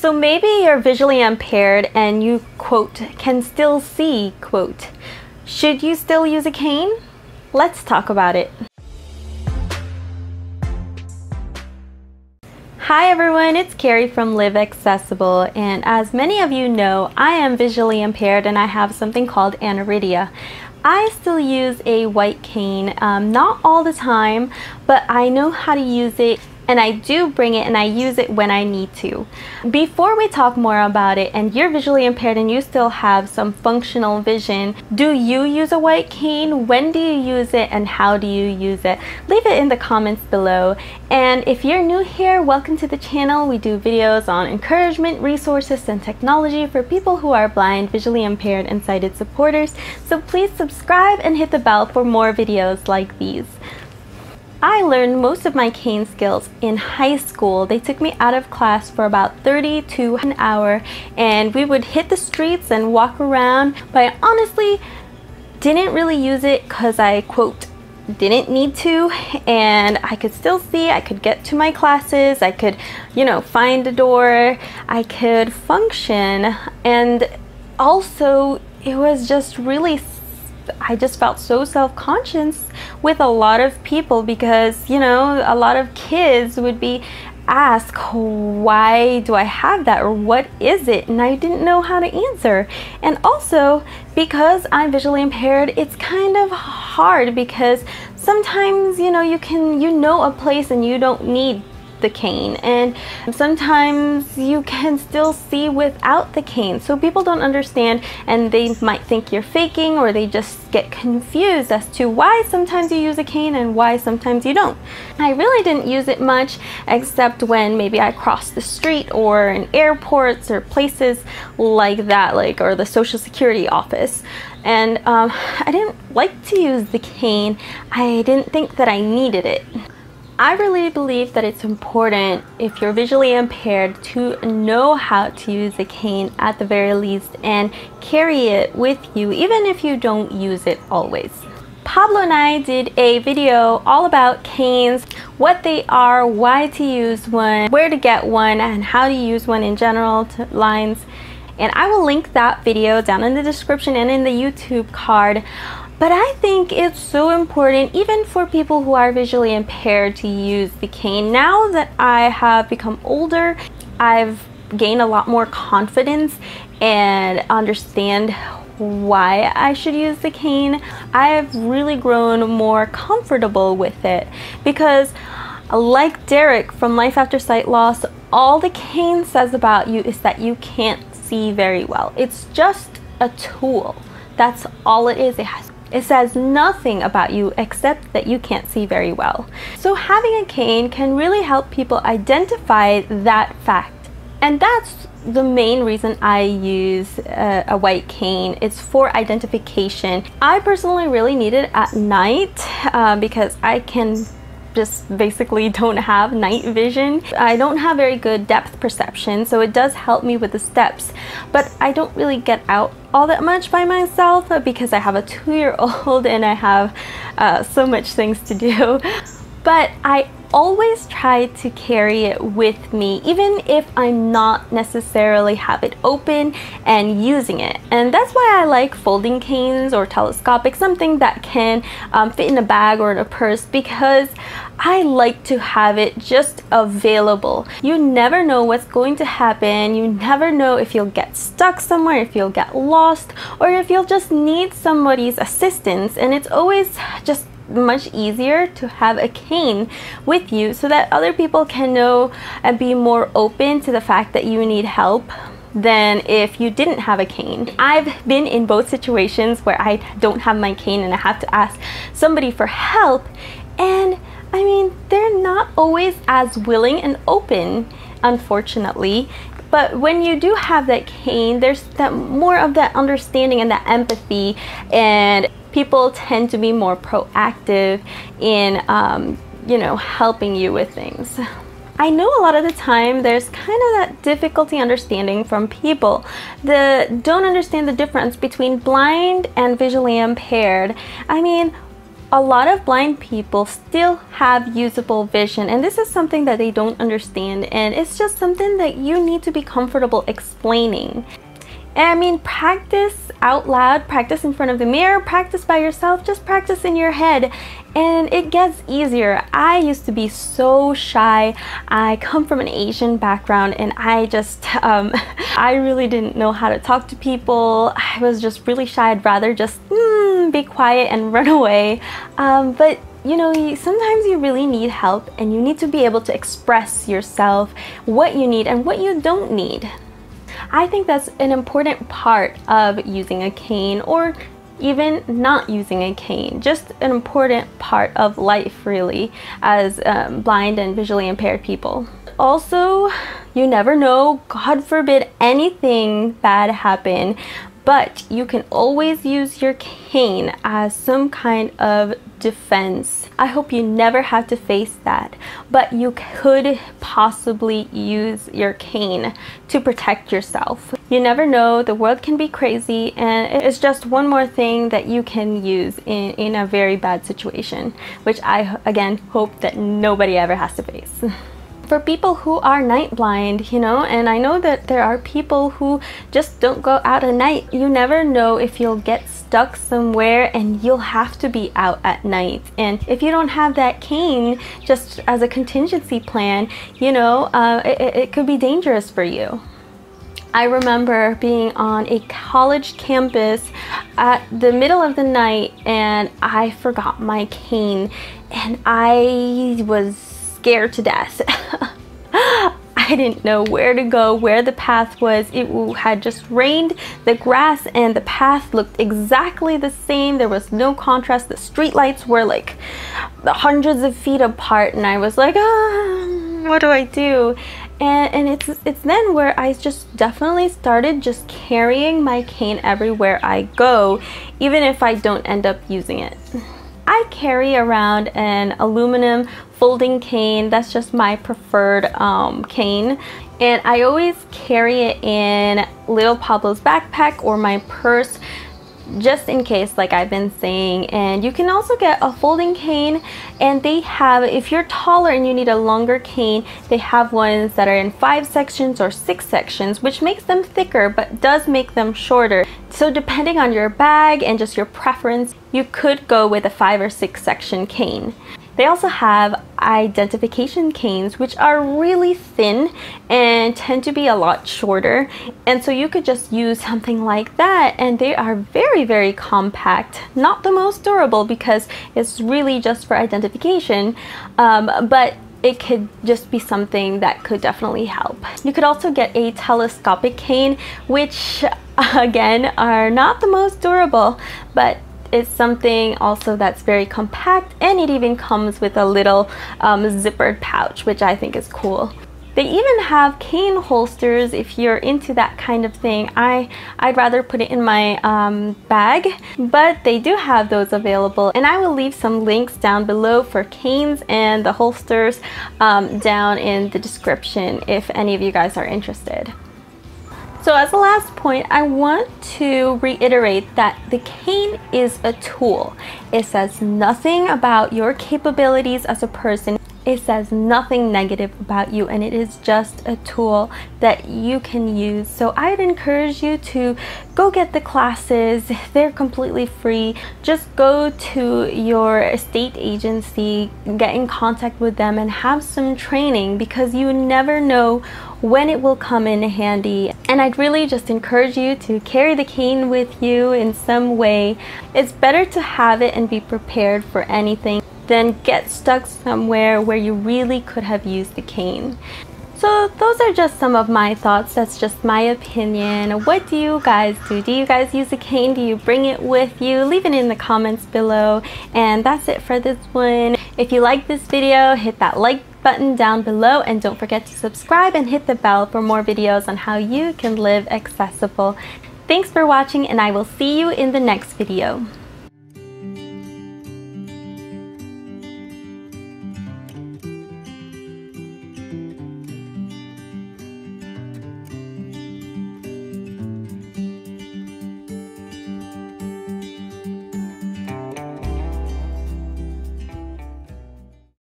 So maybe you're visually impaired and you, quote, can still see, quote. Should you still use a cane? Let's talk about it. Hi everyone, it's Carrie from Live Accessible, and as many of you know, I am visually impaired and I have something called aniridia. I still use a white cane, not all the time, but I know how to use it, and I do bring it and I use it when I need to. Before we talk more about it, and you're visually impaired and you still have some functional vision, do you use a white cane? When do you use it and how do you use it? Leave it in the comments below. And if you're new here, welcome to the channel. We do videos on encouragement, resources, and technology for people who are blind, visually impaired, and sighted supporters. So please subscribe and hit the bell for more videos like these. I learned most of my cane skills in high school. They took me out of class for about 30 to an hour and we would hit the streets and walk around, but I honestly didn't really use it because I, quote, didn't need to, and I could still see, I could get to my classes, I could, find a door, I could function, and also it was just really, I just felt so self-conscious with a lot of people because, a lot of kids would be asked, why do I have that, or what is it? And I didn't know how to answer. And also because I'm visually impaired, it's kind of hard because sometimes, you know a place and you don't need the cane, and sometimes you can still see without the cane, so people don't understand and they might think you're faking, or they just get confused as to why sometimes you use a cane and why sometimes you don't. I really didn't use it much except when maybe I crossed the street or in airports or places like that, or the Social Security office. And I didn't like to use the cane. I didn't think that I needed it. I really believe that it's important, if you're visually impaired, to know how to use a cane at the very least and carry it with you, even if you don't use it always. Pablo and I did a video all about canes, what they are, why to use one, where to get one, and how to use one in general lines. And I will link that video down in the description and in the YouTube card. But I think it's so important, even for people who are visually impaired, to use the cane. Now that I have become older, I've gained a lot more confidence and understand why I should use the cane. I've really grown more comfortable with it because, like Derek from Life After Sight Loss, all the cane says about you is that you can't see very well. It's just a tool. That's all it is. It says nothing about you except that you can't see very well. So having a cane can really help people identify that fact. And that's the main reason I use a white cane. It's for identification. I personally really need it at night because I can just basically don't have night vision. I don't have very good depth perception, so it does help me with the steps, but I don't really get out all that much by myself because I have a 2-year-old and I have so much things to do. But I always try to carry it with me, even if I'm not necessarily have it open and using it. And that's why I like folding canes or telescopic, something that can fit in a bag or in a purse, because I like to have it just available. You never know what's going to happen. You never know if you'll get stuck somewhere, if you'll get lost, or if you'll just need somebody's assistance. And it's always just much easier to have a cane with you so that other people can know and be more open to the fact that you need help than if you didn't have a cane. I've been in both situations where I don't have my cane and I have to ask somebody for help, and I mean, they're not always as willing and open, unfortunately. But when you do have that cane, there's that more of that understanding and that empathy, and people tend to be more proactive in helping you with things. I know a lot of the time there's kind of that difficulty understanding from people that don't understand the difference between blind and visually impaired. I mean, A lot of blind people still have usable vision, and this is something that they don't understand, and it's just something that you need to be comfortable explaining. And I mean, practice out loud, practice in front of the mirror, practice by yourself, just practice in your head, and it gets easier. I used to be so shy. I come from an Asian background, and I just, I really didn't know how to talk to people. I was just really shy. I'd rather just be quiet and run away. But you know, sometimes you really need help, and you need to be able to express yourself, what you need and what you don't need. I think that's an important part of using a cane, or even not using a cane. Just an important part of life, really, as blind and visually impaired people. Also, you never know, God forbid anything bad happen, but you can always use your cane as some kind of defense. I hope you never have to face that, but you could possibly use your cane to protect yourself. You never know, the world can be crazy, and it's just one more thing that you can use in a very bad situation, which I, again, hope that nobody ever has to face. For people who are night blind, you know, and I know that there are people who just don't go out at night. You never know if you'll get stuck somewhere and you'll have to be out at night. And if you don't have that cane, just as a contingency plan, you know, it could be dangerous for you. I remember being on a college campus at the middle of the night, and I forgot my cane, and I was scared to death. I didn't know where to go, where the path was. It had just rained, the grass and the path looked exactly the same. There was no contrast. The street lights were like hundreds of feet apart, and I was like, what do I do? And it's then where I just definitely started just carrying my cane everywhere I go, even if I don't end up using it. I carry around an aluminum folding cane. That's just my preferred cane, and I always carry it in Little Pablo's backpack or my purse, just in case, like I've been saying. And you can also get a folding cane, and they have, if you're taller and you need a longer cane, they have ones that are in 5 sections or 6 sections, which makes them thicker but does make them shorter. So depending on your bag and just your preference, you could go with a 5 or 6 section cane. They also have identification canes, which are really thin and tend to be a lot shorter, and so you could just use something like that, and they are very, very compact. Not the most durable because it's really just for identification, but it could just be something that could definitely help. You could also get a telescopic cane, which again are not the most durable, but it's something also that's very compact, and it even comes with a little zippered pouch, which I think is cool. They even have cane holsters if you're into that kind of thing. I'd rather put it in my bag, but they do have those available, and I will leave some links down below for canes and the holsters down in the description if any of you guys are interested. So as a last point, I want to reiterate that the cane is a tool. It says nothing about your capabilities as a person. It says nothing negative about you, and it is just a tool that you can use. So I'd encourage you to go get the classes. They're completely free. Just go to your state agency, get in contact with them, and have some training, because you never know when it will come in handy. And I'd really just encourage you to carry the cane with you in some way. It's better to have it and be prepared for anything than get stuck somewhere where you really could have used the cane. So those are just some of my thoughts. That's just my opinion. What do you guys do? Do you guys use a cane? Do you bring it with you? Leave it in the comments below. And that's it for this one. If you like this video, hit that like button down below, and don't forget to subscribe and hit the bell for more videos on how you can live accessible. Thanks for watching, and I will see you in the next video.